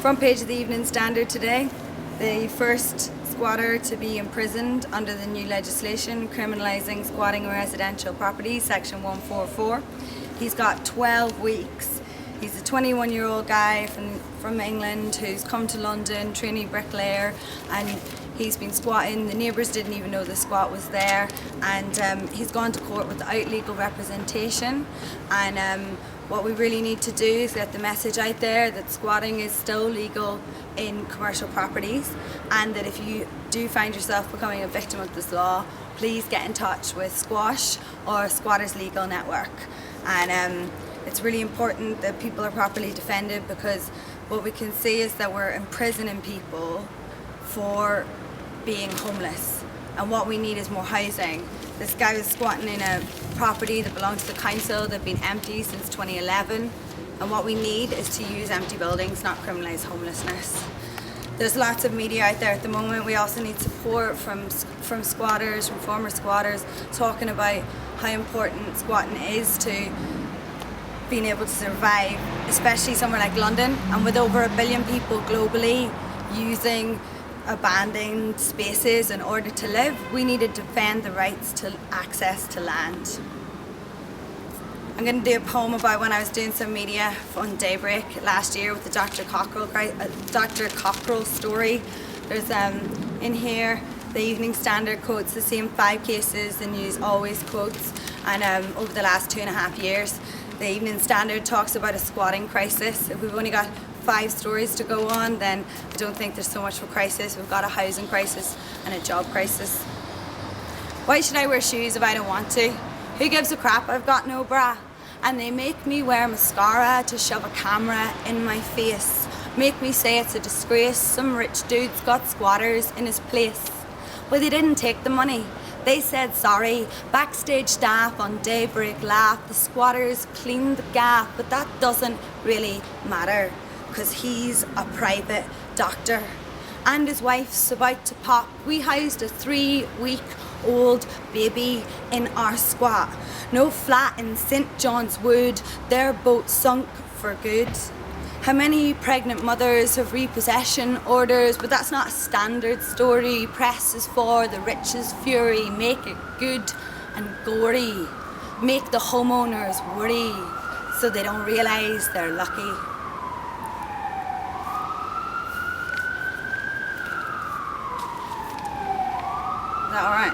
Front page of the Evening Standard today. The first squatter to be imprisoned under the new legislation criminalising squatting in residential properties, section 144. He's got 12 weeks. He's a 21-year-old guy from England who's come to London, trainee bricklayer, and he's been squatting. The neighbours didn't even know the squat was there, and he's gone to court without legal representation. And what we really need to do is get the message out there that squatting is still legal in commercial properties, and that if you do find yourself becoming a victim of this law, please get in touch with Squash or Squatters Legal Network. And it's really important that people are properly defended, because what we can see is that we're imprisoning people for being homeless, and what we need is more housing. This guy was squatting in a property that belongs to the council that had been empty since 2011, and what we need is to use empty buildings, not criminalise homelessness. There's lots of media out there at the moment. We also need support from squatters, from former squatters, talking about how important squatting is to being able to survive, especially somewhere like London, and with over 1 billion people globally using abandoned spaces in order to live, we need to defend the rights to access to land. I'm going to do a poem about when I was doing some media on Daybreak last year with the Dr. Cockrell story. There's in here the Evening Standard quotes the same 5 cases the news always quotes, and over the last 2.5 years the Evening Standard talks about a squatting crisis. If we've only got 5 stories to go on, then I don't think there's so much of a crisis. We've got a housing crisis and a job crisis. Why should I wear shoes if I don't want to? Who gives a crap? I've got no bra. And they make me wear mascara to shove a camera in my face. Make me say it's a disgrace some rich dude's got squatters in his place. Well, they didn't take the money. They said sorry. Backstage staff on Daybreak laugh. The squatters cleaned the gaff, but that doesn't really matter, because he's a private doctor and his wife's about to pop. We housed a 3-week-old baby in our squat. No flat in St. John's Wood, their boat sunk for good. How many pregnant mothers have repossession orders? But that's not a standard story. Press is for the rich's fury. Make it good and gory. Make the homeowners worry so they don't realise they're lucky. Is that all right?